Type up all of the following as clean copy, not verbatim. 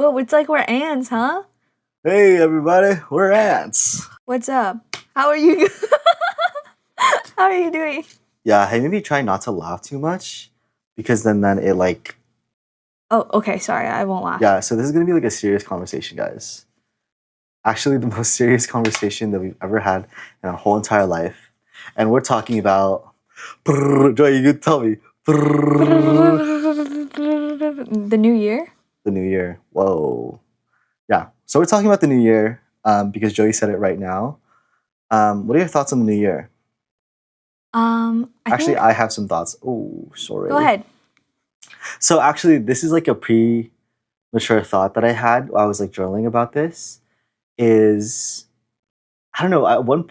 Whoa, it's like we're ants, huh? Hey everybody, we're ants. What's up? How are you? How are you doing? Yeah, hey, maybe try not to laugh too much because then it like... Oh, okay, sorry, I won't laugh. Yeah, so this is gonna be like a serious conversation, guys. Actually, the most serious conversation that we've ever had in our whole entire life. And we're talking about... Joy, you tell me. The new year? The new year. Whoa. Yeah, so we're talking about the new year because Joey said it right now. What are your thoughts on the new year? Actually, I have some thoughts. Oh, sorry. Go ahead. So actually, this is like a premature thought that I had while I was like journaling about this. Is I don't know.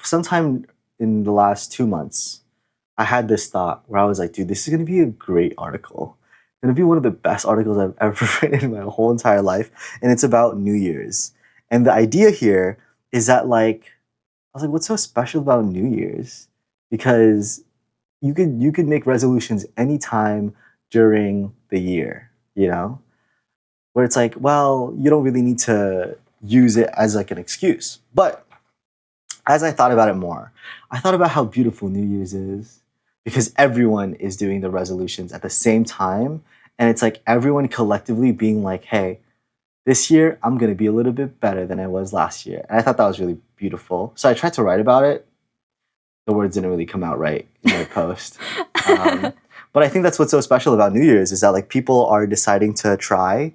Sometime in the last 2 months, I had this thought where I was like, dude, this is gonna be a great article. It's gonna be one of the best articles I've ever written in my whole entire life, and it's about New Year's. And the idea here is that like I was like, what's so special about New Year's? Because you could make resolutions anytime during the year, you know? Where it's like, well, you don't really need to use it as like an excuse. But as I thought about it more, I thought about how beautiful New Year's is because everyone is doing the resolutions at the same time. And it's like everyone collectively being like, hey, this year I'm going to be a little bit better than I was last year. And I thought that was really beautiful. So I tried to write about it. The words didn't really come out right in my post. But I think that's what's so special about New Year's is that like people are deciding to try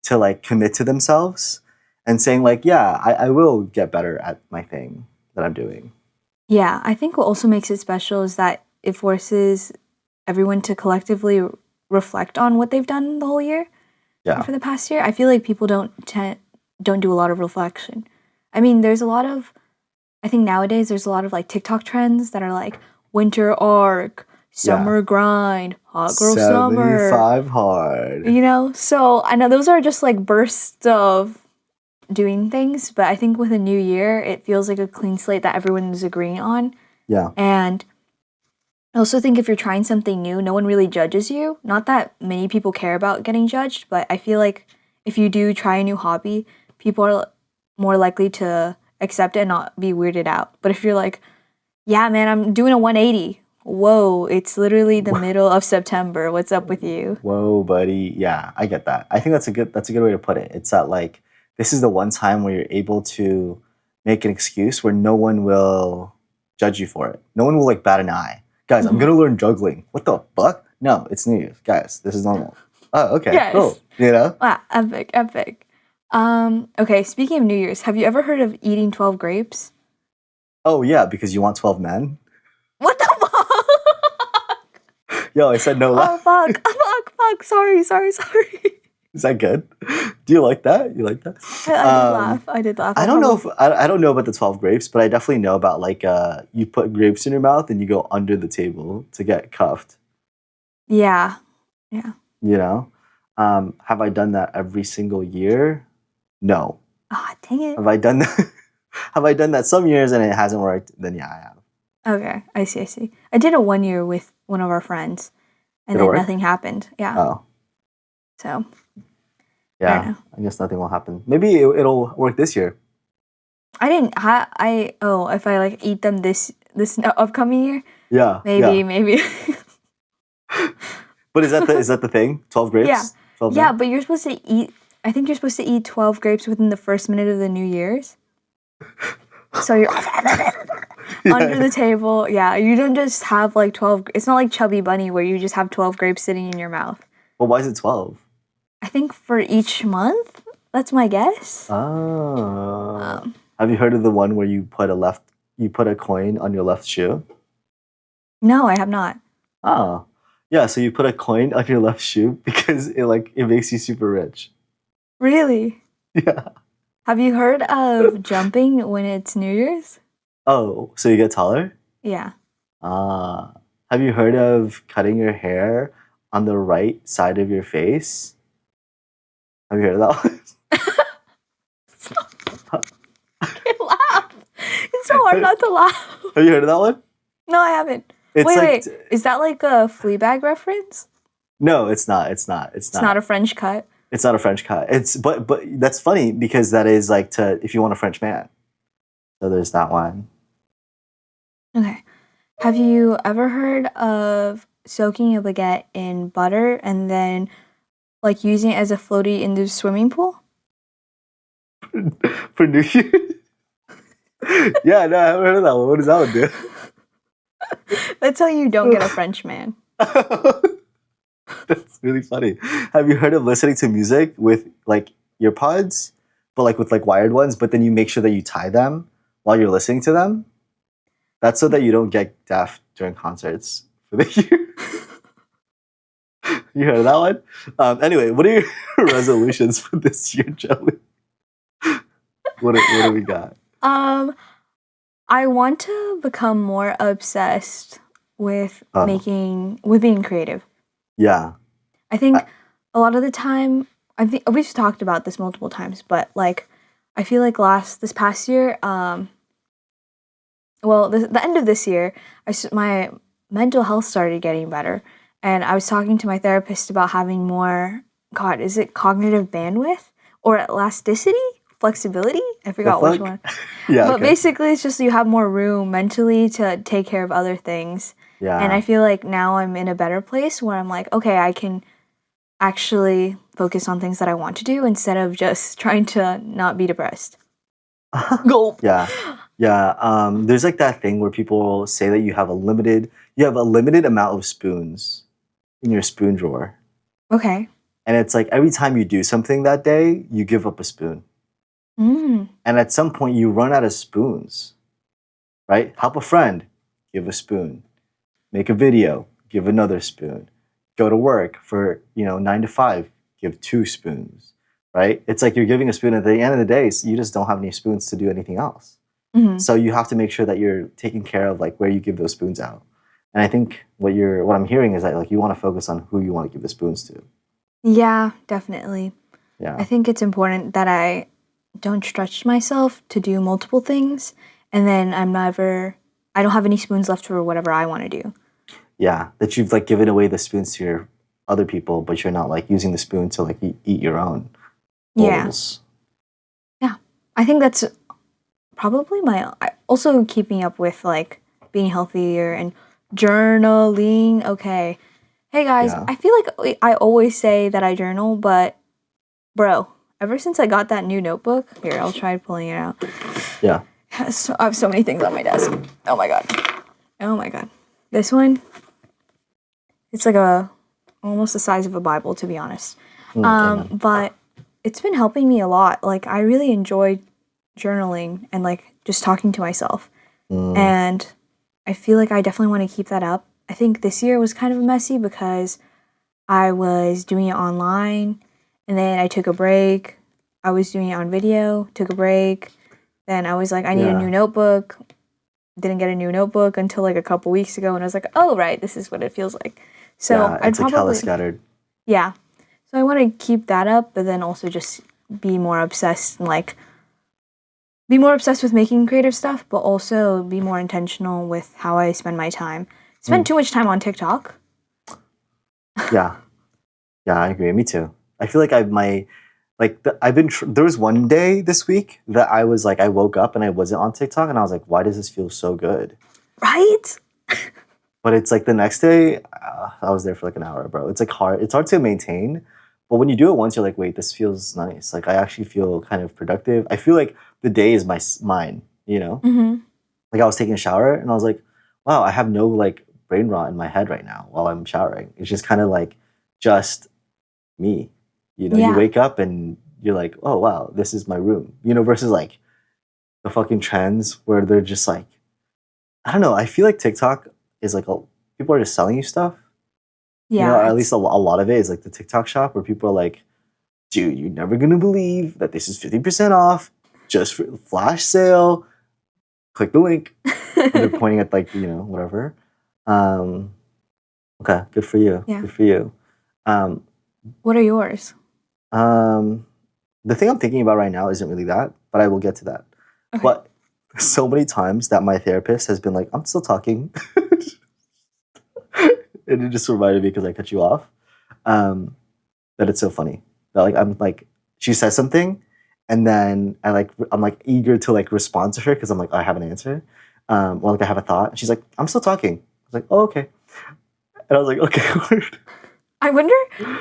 to like commit to themselves and saying like, yeah, I will get better at my thing that I'm doing. Yeah, I think what also makes it special is that it forces everyone to collectively reflect on what they've done the whole year. Yeah. For the past year, I feel like people don't do a lot of reflection. I mean, I think nowadays there's a lot of like TikTok trends that are like winter arc, summer grind, hot girl summer. 75 hard. You know? So I know those are just like bursts of doing things, but I think with a new year, it feels like a clean slate that everyone's agreeing on. Yeah. And I also think if you're trying something new, no one really judges you. Not that many people care about getting judged, but I feel like if you do try a new hobby, people are more likely to accept it and not be weirded out. But if you're like, yeah, man, I'm doing a 180. Whoa, it's literally the middle of September. What's up with you? Whoa, buddy. Yeah, I get that. I think that's a good way to put it. It's that like this is the one time where you're able to make an excuse where no one will judge you for it. No one will like bat an eye. Guys, I'm gonna learn juggling. What the fuck? No, it's New Year's. Guys, this is normal. Oh, okay, yes. Cool. You know? Wow, epic. Okay, speaking of New Year's, have you ever heard of eating 12 grapes? Oh yeah, because you want 12 men? What the fuck? Yo, I said no laugh. Oh fuck. Sorry. Is that good? Do you like that? You like that? I did laugh. I don't know about the 12 grapes, but I definitely know about like you put grapes in your mouth and you go under the table to get cuffed. Yeah. You know? Have I done that every single year? No. Ah, dang it. Have I done that? Have I done that some years and it hasn't worked? Then yeah, I have. Okay, I see. I did it 1 year with one of our friends, and then nothing happened. Yeah. Oh. So. Yeah, I guess nothing will happen. Maybe it'll work this year. If I like eat them this upcoming year. Yeah. Maybe. But is that the thing? 12 grapes? Yeah. 12 yeah, but you're supposed to eat. I think you're supposed to eat 12 grapes within the first minute of the New Year's. So you're under the table. Yeah, you don't just have like 12. It's not like Chubby Bunny where you just have 12 grapes sitting in your mouth. Well, why is it 12? I think for each month. That's my guess. Oh. Have you heard of the one where you put a coin on your left shoe? No, I have not. Oh. Yeah, so you put a coin on your left shoe because it makes you super rich. Really? Yeah. Have you heard of jumping when it's New Year's? Oh, so you get taller? Yeah. Have you heard of cutting your hair on the right side of your face? Have you heard of that one? I can't laugh. It's so hard not to laugh. Have you heard of that one? No, I haven't. Wait. Is that like a Fleabag reference? No, it's not. It's not a French cut? It's not a French cut. It's but that's funny because that is like to if you want a French man. So there's that one. Okay. Have you ever heard of soaking a baguette in butter and then like using it as a floaty in the swimming pool? For New Year. Yeah, no, I haven't heard of that one. What does that one do? That's how you don't get a French man. That's really funny. Have you heard of listening to music with like ear pods, but like with like wired ones, but then you make sure that you tie them while you're listening to them? That's so that you don't get deaf during concerts for the year. You heard of that one? Anyway, what are your resolutions for this year, Joey? What do we got? Um, I want to become more obsessed with Oh, being creative. yeah. I I, think a lot of the time, I think we've talked about this multiple times, but like, I feel like this past year, well, the end of this year, my mental health started getting better, and I was talking to my therapist about having more. God, is it cognitive bandwidth or elasticity, flexibility? I the forgot which fuck? one. Yeah, But okay. basically, it's just you have more room mentally to take care of other things, and I Yeah. feel like now I'm in a better place where I'm like, okay, I can actually focus on things that I want to do instead of just trying to not be depressed. Gulp. Yeah. Yeah. There's like that thing where people say that you have a limited amount of spoons in your spoon drawer. Okay. And it's like every time you do something that day, you give up a spoon. Mm. And at some point you run out of spoons, right? Help a friend, give a spoon. Make a video, give another spoon. Go to work for, 9 to 5, give 2 spoons, right? It's like you're giving a spoon at the end of the day, so you just don't have any spoons to do anything else. Hmm. So you have to make sure that you're taking care of like where you give those spoons out. And I think what I'm hearing is that like you want to focus on who you want to give the spoons to. Yeah, definitely. I Yeah. think it's important that I don't stretch myself to do multiple things, and then I don't have any spoons left for whatever I want to do. Yeah. That you've like given away the spoons to your other people, but you're not like using the spoon to like eat your own Yeah. bowls. Yeah. I think that's probably also keeping up with like being healthier and journaling. Okay. Hey guys, Yeah. I feel like I always say that I journal, but bro, ever since I got that new notebook, here, I'll try pulling it out. Yeah. So, I have so many things on my desk. Oh my god. Oh my god. This one, it's like almost the size of a Bible, to be honest. Amen. But it's been helping me a lot. Like I really enjoy journaling and like just talking to myself. Mm, And I feel like I definitely want to keep that up. I think this year was kind of messy because I was doing it online and then I took a break. I was doing it on video, took a break. Then I was like, I need a new yeah. notebook. Didn't get a new notebook until like a couple weeks ago. And I was like, oh, right, this is what it feels like. So Yeah. I'd It's like hella probably, scattered. yeah. So I want to keep that up, but then also just be more obsessed and like be more obsessed with making creative stuff, but also be more intentional with how I spend my time. Spend Mm, too much time on TikTok. yeah. Yeah, I agree. Me too. I feel like I've been there was one day this week that I was like I woke up and I wasn't on TikTok and I was like, why does this feel so good? Right? But it's like the next day I was there for like an hour, bro. It's like hard. It's hard to maintain, but when you do it once, you're like, wait, this feels nice. Like I actually feel kind of productive. I feel like the day is mine. You know, Mm-hmm. like I was taking a shower and I was like, wow, I have no like brain rot in my head right now while I'm showering. It's just kind of like just me. You Yeah. wake up and you're like, oh wow, this is my room. Versus like the fucking trends where they're just like, I don't know. I feel like TikTok is like people are just selling you stuff. Or Yeah. at least a lot of it is like the TikTok shop where people are like, dude, you're never gonna believe that this is 50% off, just for flash sale. Click the link, and they're pointing at like whatever. Um, okay, good for you. Yeah. Good for you. Um, What are yours? um, the thing I'm thinking about right now isn't really that, but I will get to that. Okay. But so many times that my therapist has been like, I'm still talking. And it just reminded me because I cut you off. Um, that it's so funny. that like I'm like she says something, and then I'm like eager to like respond to her because I'm like, I have an answer, or like I have a thought. And she's like, I'm still talking. I was like, oh, okay, and I was like, okay. I wonder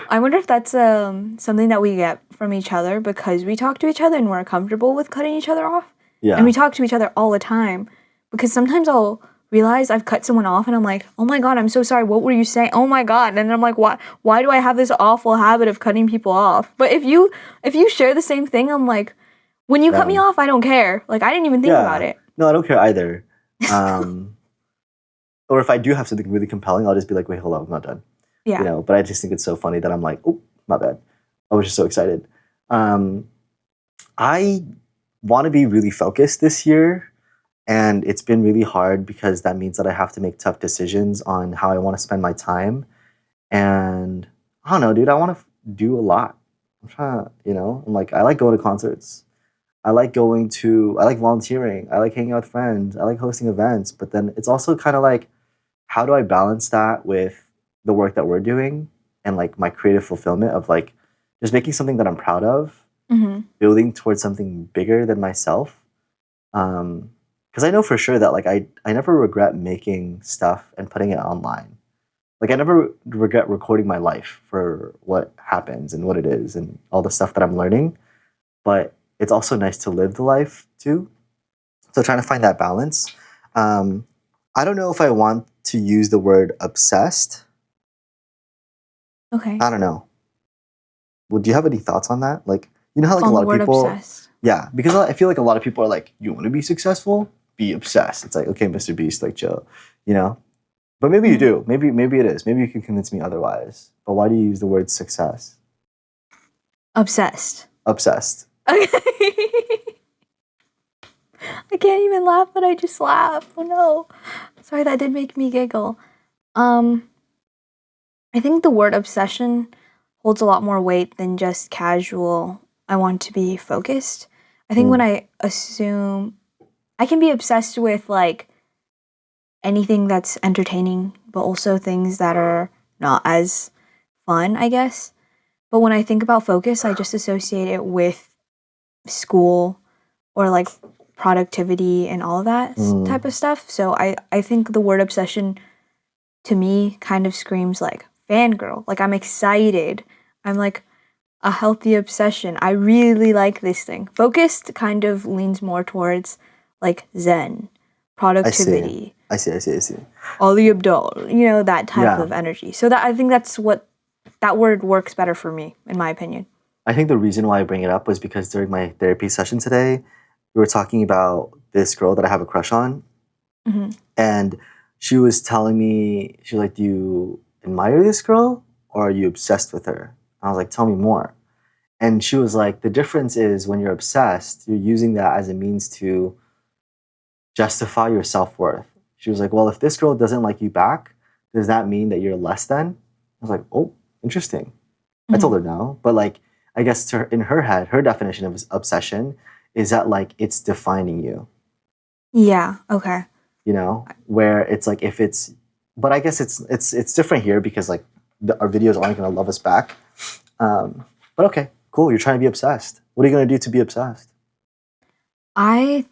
I wonder if that's something that we get from each other because we talk to each other and we're comfortable with cutting each other off. And we Yeah, talk to each other all the time because sometimes I'll realize I've cut someone off and I'm like, "Oh my god, I'm so sorry. What were you saying?" "Oh my god." And then I'm like, "Why do I have this awful habit of cutting people off?" But if you share the same thing, I'm like, "When you cut me yeah, off, I don't care. Like I didn't even think about yeah. it." No, I don't care either. Um, or if I do have something really compelling, I'll just be like, wait, hold on, I'm not done. You Yeah. know, but I just think it's so funny that I'm like, oh, my bad. I was just so excited. Um, I want to be really focused this year, and it's been really hard because that means that I have to make tough decisions on how I want to spend my time. And I don't know, dude, I want to do a lot. I'm trying to, I'm like, I like going to concerts. I like volunteering. I like hanging out with friends. I like hosting events. But then it's also kind of like, how do I balance that with the work that we're doing and like my creative fulfillment of like just making something that I'm proud of, Mhm. building towards something bigger than myself. Because I know for sure that like I never regret making stuff and putting it online. Like I never regret recording my life for what happens and what it is and all the stuff that I'm learning. But it's also nice to live the life too. So trying to find that balance. Um, I don't know if I want to use the word obsessed. Okay. I don't know. Well, do you have any thoughts on that? Like, you know how like a On the lot of word people, obsessed. yeah, because I feel like a lot of people are like, you want to be successful, be obsessed. It's like, okay, Mr. Beast, like chill, you know. But maybe you Mhm. do. Maybe it is. Maybe you can convince me otherwise. But why do you use the word success? Obsessed. Obsessed. Okay. I can't even laugh, but I just laugh. Oh no. Sorry, that did make me giggle. Um, I think the word obsession holds a lot more weight than just casual, I want to be focused. I think when Mm, I assume I can be obsessed with like anything that's entertaining, but also things that are not as fun, I guess. But when I think about focus, I just associate it with school or like productivity and all of that type mm. of stuff. So I think the word obsession to me kind of screams like fangirl. Like I'm excited. I'm like a healthy obsession. I really like this thing. Focused kind of leans more towards like zen, I see. productivity, I see. I see. I see. Ali Abdul, that type Yeah. of energy. So that I think that's what that word works better for me, in my opinion. I think the reason why I bring it up was because during my therapy session today, we were talking about this girl that I have a crush on. Hmm. And she was telling me, she was like, do you admire this girl or are you obsessed with her? I was like, tell me more. And she was like, the difference is when you're obsessed, you're using that as a means to justify your self worth. She was like, well, if this girl doesn't like you back, does that mean that you're less than? I was like, oh, interesting. I Hmm. told her no. But like, I guess to her, in her head, her definition of obsession is that like it's defining you. Yeah. Okay. Where it's like if it's, but I guess it's different here because like our videos aren't going to love us back. But okay, cool. You're trying to be obsessed. What are you going to do to be obsessed? I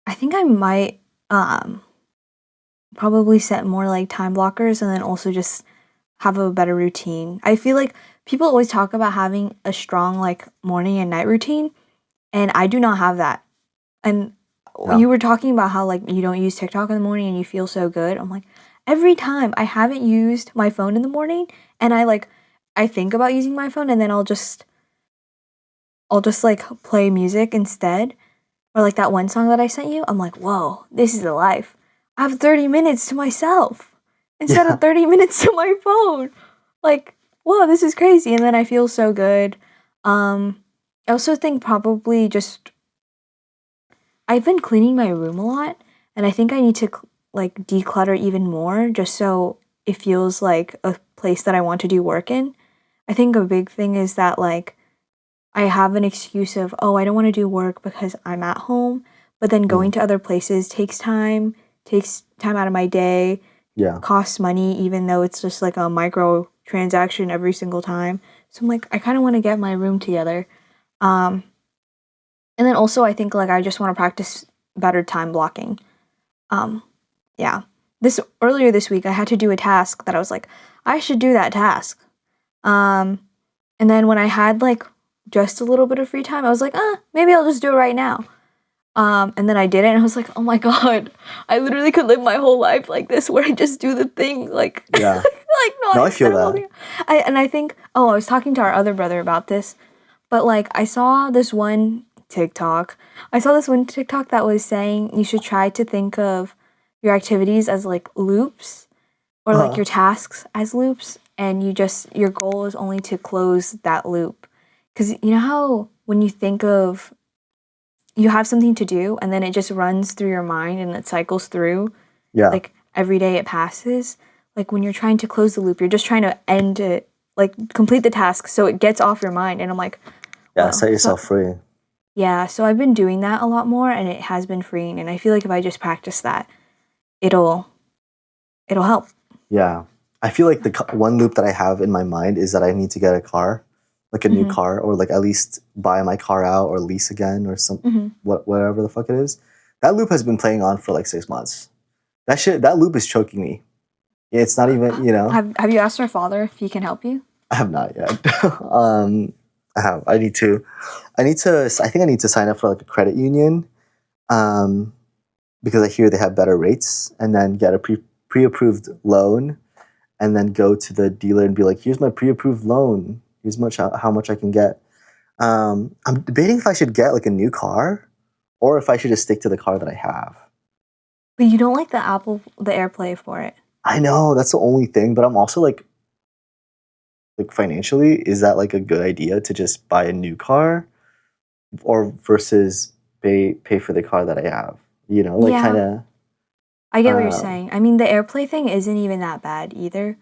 I think I might um probably set more like time blockers and then also just have a better routine. I feel like people always talk about having a strong like morning and night routine, and I do not have that. And Yeah, you were talking about how like you don't use TikTok in the morning and you feel so good. I'm like, every time I haven't used my phone in the morning and I think about using my phone and then I'll just like play music instead. Or like that one song that I sent you, I'm like, whoa, this is the life. I have 30 minutes to myself instead of yeah, 30 minutes to my phone. Like, whoa, this is crazy. And then I feel so good. I also think probably just I've been cleaning my room a lot, and I think I need to like declutter even more just so it feels like a place that I want to do work in. I think a big thing is that like I have an excuse of, oh, I don't want to do work because I'm at home, but then going mm, to other places takes time out of my day, yeah, costs money even though it's just like a micro transaction every single time. So I'm like, I kind of want to get my room together. Um, and then also I think like I just want to practice better time blocking. Um, yeah. This earlier this week I had to do a task that I was like, I should do that task. Um, and then when I had like just a little bit of free time, I was like, maybe I'll just do it right now. And then I did it, and I was like, oh my god, I literally could live my whole life like this, where I just do the thing, like, Yeah. like No, not I feel instead of that. holding. I think, I was talking to our other brother about this, but like I saw this one TikTok. I saw this one TikTok that was saying you should try to think of your activities as like loops, or like Uh-huh. your tasks as loops, and your goal is only to close that loop. Because you know how when you think of you have something to do and then it just runs through your mind and it cycles through, Yeah. like every day it passes. Like when you're trying to close the loop, you're just trying to end it, like complete the task so it gets off your mind. And I'm like, Yeah. whoa. Set So yourself free. yeah, so I've been doing that a lot more and it has been freeing. And I feel like if I just practice that, it'll it'll help. Yeah. I feel like the one loop that I have in my mind is that I need to get a car, like a new Hmm. car, or like at least buy my car out or lease again or Hmm. whatever the fuck it is. That loop has been playing on for like 6 months. That loop is choking me. It's not even, Have you asked our father if he can help you? I have not yet. I have. I need to. I think I need to sign up for like a credit union, um, because I hear they have better rates, and then get a pre-approved loan, and then go to the dealer and be like, "Here's my pre-approved loan. Here's how much I can get." I'm debating if I should get like a new car, or if I should just stick to the car that I have. But you don't like the AirPlay for it. I know that's the only thing, but I'm also like financially, is that like a good idea to just buy a new car, or versus pay for the car that I have? Like kind Yeah, of. I get what you're Um, saying. I mean, the AirPlay thing isn't even that bad either.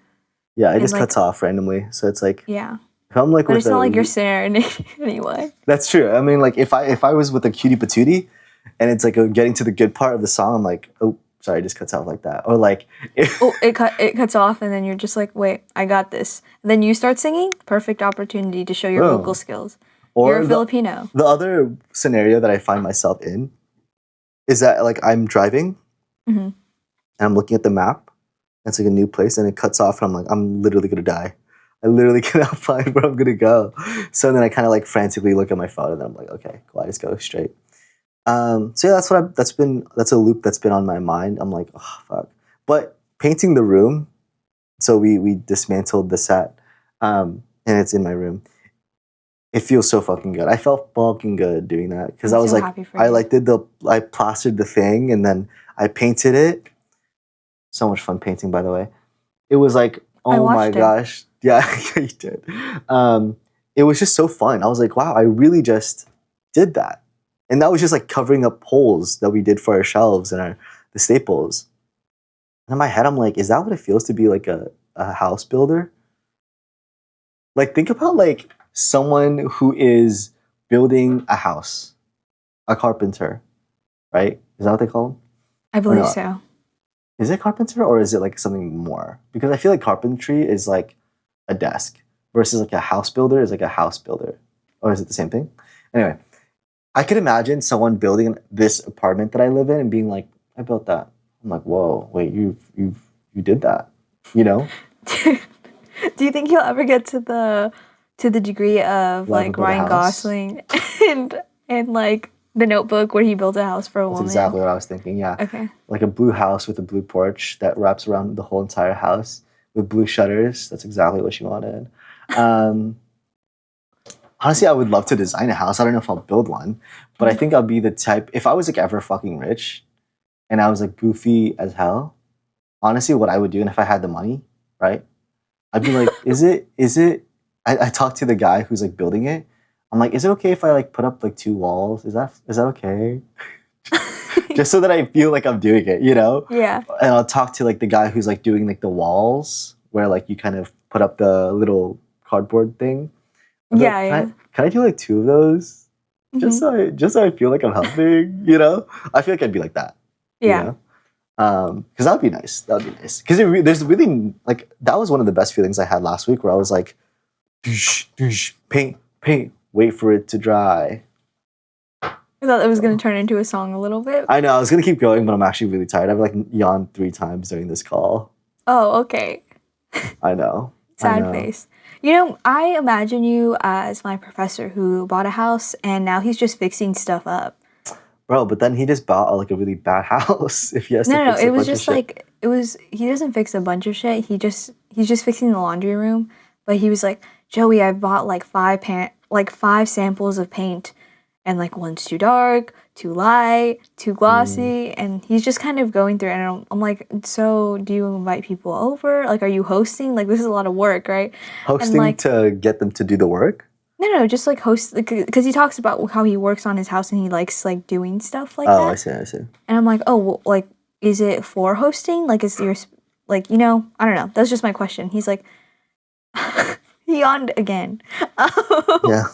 yeah, it And just like, cuts off randomly. So it's like yeah, if I'm like but with it's not like you're a. serenading anyway. That's true. I mean, like if I was with a cutie patootie, and it's like getting to the good part of the song, I'm like, oh, sorry, it just cuts off like that. Or like, Oh, it cuts off, and then you're just like, wait, I got this. And then you start singing. Perfect opportunity to show your vocal boom. skills. You're a Or Filipino. the other scenario that I find myself in is that like I'm driving Hmm. and I'm looking at the map. It's like a new place, and it cuts off, and I'm like, I'm literally gonna die. I literally cannot find where I'm gonna go. So then I kind of like frantically look at my phone, and then I'm like, okay, cool, I just go straight. So yeah, that's a loop that's been on my mind. I'm like, oh fuck. But painting the room, so we dismantled the set, and it's in my room. It feels so fucking good. I felt fucking good doing that because I'm I was so like, happy for I you. like I plastered the thing, and then I painted it. So much fun painting, by the way. It was like, I oh my watched it. gosh, yeah, you did. It was just so fun. I was like, wow, I really just did that, and that was just like covering up holes that we did for our shelves and the staples. And in my head, I'm like, is that what it feels to be like a house builder? Like, think about like someone who is building a house, a carpenter, right? Is that what they call them? I Or believe no? so. Is it carpenter, or is it like something more? Because I feel like carpentry is like a desk, versus like a house builder is like a house builder. Or is it the same thing? Anyway, I could imagine someone building this apartment that I live in and being like, I built that. I'm like, whoa, wait, you did that. You know? Do you think you'll ever get to the degree of Will I ever like build a Ryan house? Gosling and like The Notebook where he built a house for a That's woman? exactly what I was thinking. Yeah. Okay. Like a blue house with a blue porch that wraps around the whole entire house with blue shutters. That's exactly what she wanted. Um, Honestly, I would love to design a house. I don't know if I'll build one, but I Mhm. think I'll be the type, if I was like ever fucking rich and I was like goofy as hell, honestly, what I would do, and if I had the money, right? I'd be like, I talked to the guy who's like building it. I'm like, is it okay if I like put up like two walls? Is that okay? Just so that I feel like I'm doing it, you know? Yeah. And I'll talk to like the guy who's like doing like the walls where like you kind of put up the little cardboard thing. I'll be like, Yeah, can I yeah. can I do like two of those? Hmm. Just so I feel like I'm helping, you know? I feel like I'd be like that, you Yeah. know? Because that would be nice. That would be nice. Because there's really like that was one of the best feelings I had last week, where I was like, Paint, paint. Wait for it to dry. I thought it was going to turn into a song a little bit. I know. I was gonna keep going, but I'm actually really tired. I've like yawned 3 times during this call. Oh, okay. I know. Sad face. You know, I imagine you as my professor who bought a house and now he's just fixing stuff up. Bro, but then he just bought like a really bad house. If he has to No, fix it a was bunch of just shit. like he doesn't fix a bunch of shit. He's just fixing the laundry room. But he was like, Joey, I bought like five samples of paint, and like one's too dark, too light, too glossy, and he's just kind of going through it. And I'm like, so do you invite people over? Like, are you hosting? Like, this is a lot of work, right? And Hosting like, to get them to do the work. no, just like host, because he talks about how he works on his house and he likes like doing stuff like Oh, that. I see. And I'm like, oh, well, like, is it for hosting? Like, is your, like, you know, I don't know. That's just my question. He's like, he yawned again. Yeah,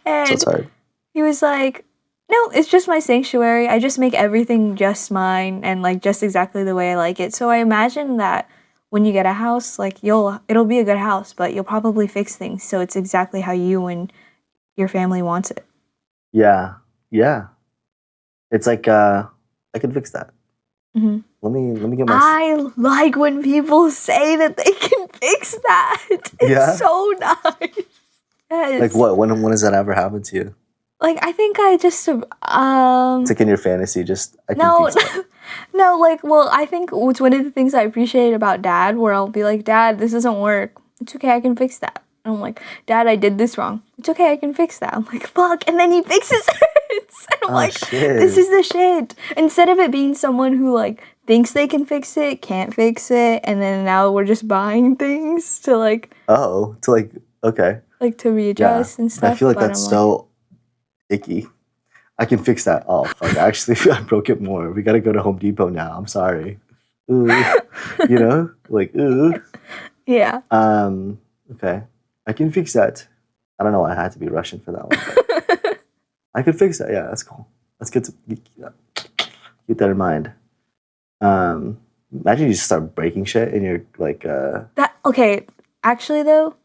And so tired. he was like, no, it's just my sanctuary. I just make everything just mine and like just exactly the way I like it. So I imagine that when you get a house, like it'll be a good house, but you'll probably fix things so it's exactly how you and your family wants it. Yeah, yeah. It's like I can fix that. Mm-hmm. Let me get my. I like when people say that they can fix that. It's so nice. Yes. Like what? When has that ever happened to you? Like I think I just It's like in your fantasy, just I can no fix that. no like well I think it's one of the things I appreciate about Dad where I'll be like, Dad, this doesn't work. It's okay, I can fix that. And I'm like, Dad, I did this wrong. It's okay, I can fix that. I'm like, fuck, and then he fixes it. And I'm like, shit. this is the shit. Instead of it being someone who like thinks they can fix it, can't fix it, and then now we're just buying things to like to like okay. Like to readjust and stuff. I feel like but that's I'm so icky. I can fix that. Oh fuck! Actually, I broke it more. We gotta go to Home Depot now. I'm sorry. Ooh, you know, like ooh. Yeah. Okay, I can fix that. I don't know why I had to be Russian for that one. But I can fix that. Yeah, that's cool. That's good to keep that in mind. Imagine you just start breaking shit and you're like That okay. Actually, though,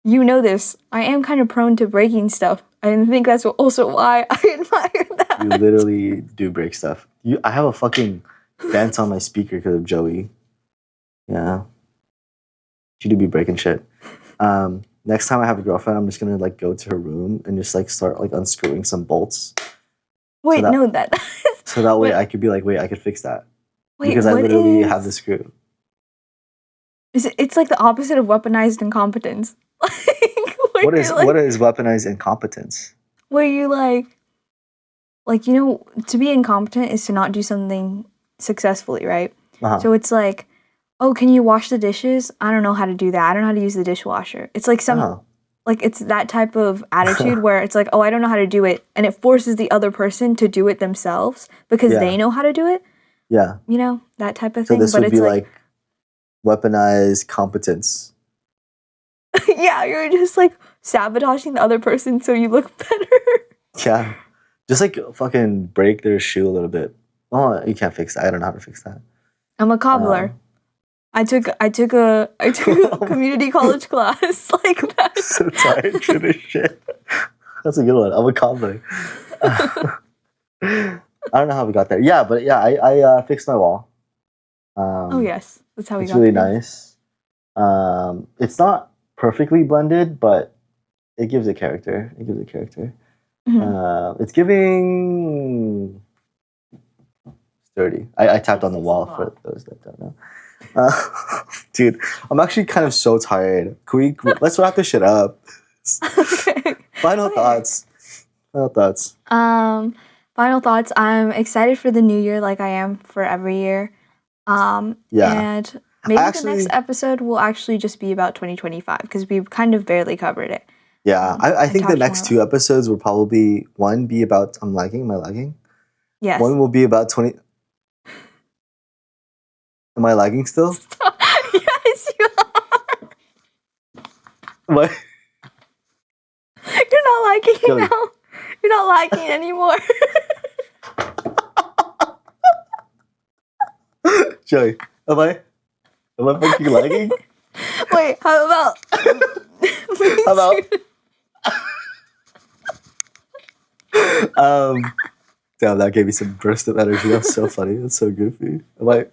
you know this. I am kind of prone to breaking stuff. I think that's also why I admire that. you literally do break stuff. I have a fucking dent on my speaker because of Joey. Yeah, you do be breaking shit. Next time I have a girlfriend, I'm just gonna like go to her room and just like start like unscrewing some bolts. Wait, that, no, that. So that way I could be like, wait, I could fix that. Wait, because I literally have the screw. It's like the opposite of weaponized incompetence. What is weaponized incompetence? Where you like you know, to be incompetent is to not do something successfully, right? Uh-huh. So it's like, oh, can you wash the dishes? I don't know how to do that. I don't know how to use the dishwasher. It's like like it's that type of attitude where it's like, oh, I don't know how to do it, and it forces the other person to do it themselves because they know how to do it. Yeah. You know, that type of so thing. this But would it's be like weaponized competence. yeah, you're just like sabotaging the other person so you look better. Yeah. Just like fucking break their shoe a little bit. Oh, you can't fix that. I don't know how to fix that. I'm a cobbler. I took a community college class like that. So tired to this shit. That's a good one. I'm a cobbler. I don't know how we got there. Yeah, but yeah, I fixed my wall. Oh yes, that's how we it's got really there. nice. It's not perfectly blended, but it gives it character. Mm-hmm. It's giving sturdy. I tapped on the wall for those that don't know. Dude, I'm actually kind of so tired. Let's wrap this shit up. Okay. Final thoughts. Final thoughts. I'm excited for the new year, like I am for every year. And maybe the next episode will actually just be about 2025 because we've kind of barely covered it. Yeah, I think the next 2 episodes will probably one be about am I lagging? Yes. One will be about 20. Am I lagging still? Yes, you are. What? You're not liking it now. You're not liking it anymore. Joey, am I fucking lagging? Wait, how about Please. How about damn, that gave me some burst of energy. That was so funny. That's so goofy. What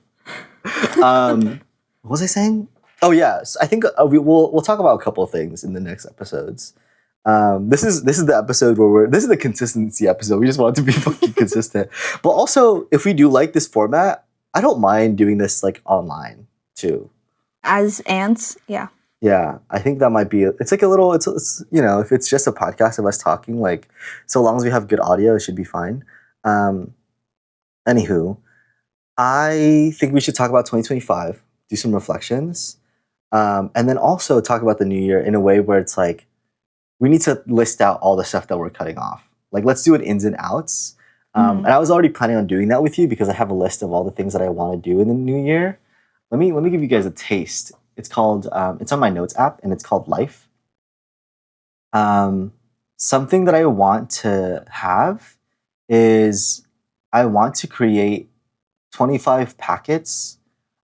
was I saying? Oh yes, I think we'll talk about a couple of things in the next episodes. This is the episode where this is the consistency episode. We just want it to be fucking consistent. But also, if we do like this format, I don't mind doing this like online too. As ants, yeah. Yeah, I think that might be. It's like a little. It's you know, if it's just a podcast of us talking, like so long as we have good audio, it should be fine. Um, Anywho, I think we should talk about 2025, do some reflections, and then also talk about the new year in a way where it's like we need to list out all the stuff that we're cutting off. Like, let's do it ins and outs. And I was already planning on doing that with you because I have a list of all the things that I want to do in the new year. Let me give you guys a taste. It's called. It's on my notes app, and it's called Life. Something that I want to have is I want to create 25 packets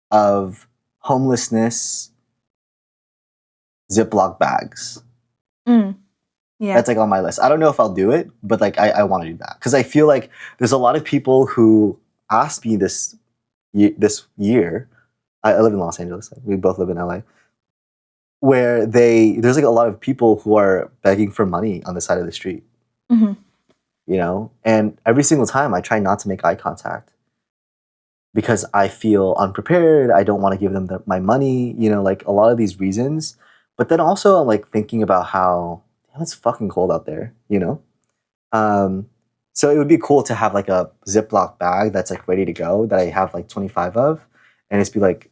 of homelessness Ziploc bags. Yeah. That's like on my list. I don't know if I'll do it, but like I want to do that because I feel like there's a lot of people who asked me this year. I live in Los Angeles. We both live in LA. Where there's like a lot of people who are begging for money on the side of the street. Mm-hmm. You know, and every single time I try not to make eye contact because I feel unprepared. I don't want to give them my money. You know, like a lot of these reasons. But then also I'm like thinking about how damn, it's fucking cold out there. You know. So it would be cool to have like a Ziploc bag that's like ready to go that I have like 25 of, and it's be like,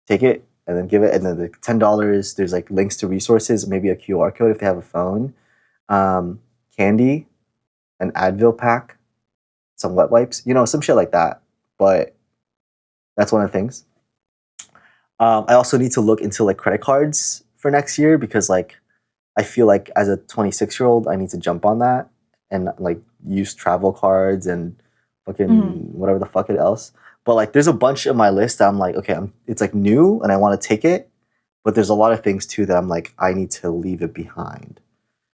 take it and then give it, and then the $10. There's like links to resources, maybe a QR code if they have a phone, candy, an Advil pack, some wet wipes, you know, some shit like that. But that's one of the things. I also need to look into like credit cards for next year because like I feel like as a 26-year-old, I need to jump on that and like use travel cards and fucking whatever the fuck it else. But like there's a bunch of my list that I'm like, okay, it's like new and I want to take it, but there's a lot of things too that I'm like, I need to leave it behind.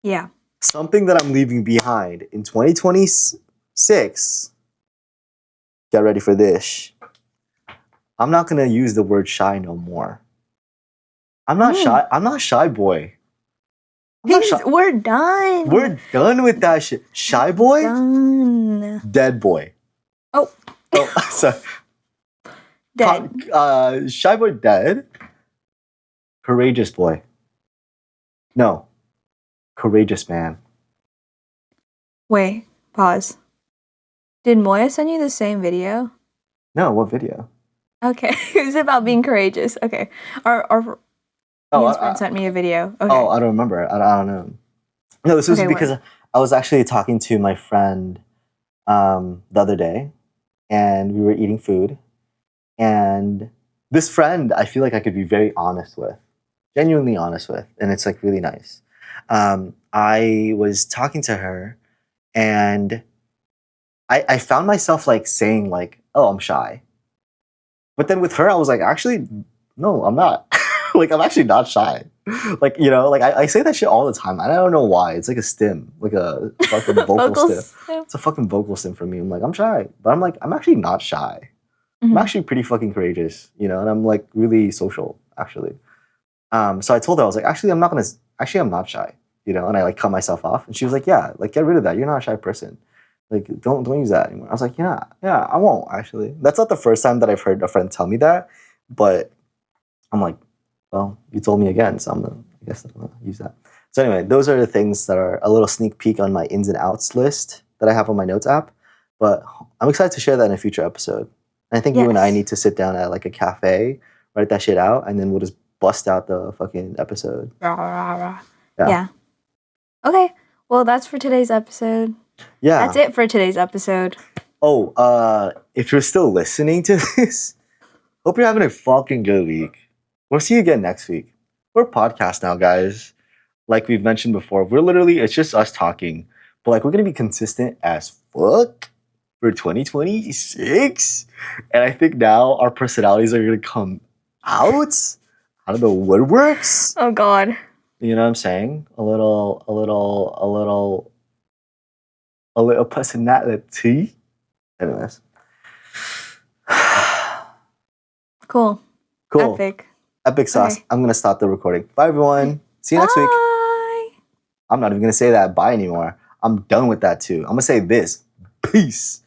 Yeah. Something that I'm leaving behind in 2026. Get ready for this. I'm not gonna use the word shy no more. I'm not shy. I'm not shy boy. We're done. We're done with that shit. Shy boy? Done. Dead boy. Oh, sorry. dead. Shy boy dead. Courageous boy. No. Courageous man. Wait, pause. Did Moya send you the same video? No, what video? Okay. It was about being courageous. Okay. Our Ian's friend sent me a video. Okay. Oh, I don't remember. I don't know. No, this was because I was actually talking to my friend the other day, and we were eating food. And this friend, I feel like I could be very honest with, genuinely honest with, and it's like really nice. I was talking to her, and I found myself like saying like, "Oh, I'm shy," but then with her, I was like, "Actually, no, I'm not. Like, I'm actually not shy." Like, you know, like I say that shit all the time. I don't know why. It's like a stim, like a fucking vocal stim. It's a fucking vocal stim for me. I'm like, I'm shy, but I'm like, I'm actually not shy. I'm actually pretty fucking courageous, you know, and I'm like really social, actually. So I told her, I was like, actually, I'm not shy, you know, and I like cut myself off. And she was like, yeah, like get rid of that. You're not a shy person. Like, don't use that anymore. I was like, yeah, I won't actually. That's not the first time that I've heard a friend tell me that, but I'm like, well, you told me again, so I guess I'm gonna use that. So anyway, those are the things that are a little sneak peek on my ins and outs list that I have on my notes app. But I'm excited to share that in a future episode. I think you and I need to sit down at like a cafe, write that shit out, and then we'll just bust out the fucking episode. Yeah. Okay. Well, that's for today's episode. Yeah. That's it for today's episode. Oh, if you're still listening to this, hope you're having a fucking good week. We'll see you again next week. We're a podcast now, guys. Like we've mentioned before, it's just us talking. But like we're gonna be consistent as fuck for 2026. And I think now our personalities are going to come out. I don't know what works. Oh, God. You know what I'm saying? A little personality. Anyways. Cool. Cool. Epic. Epic sauce. Okay. I'm gonna stop the recording. Bye everyone. See you next week. Bye. I'm not even gonna say that bye anymore. I'm done with that too. I'm gonna say this. Peace.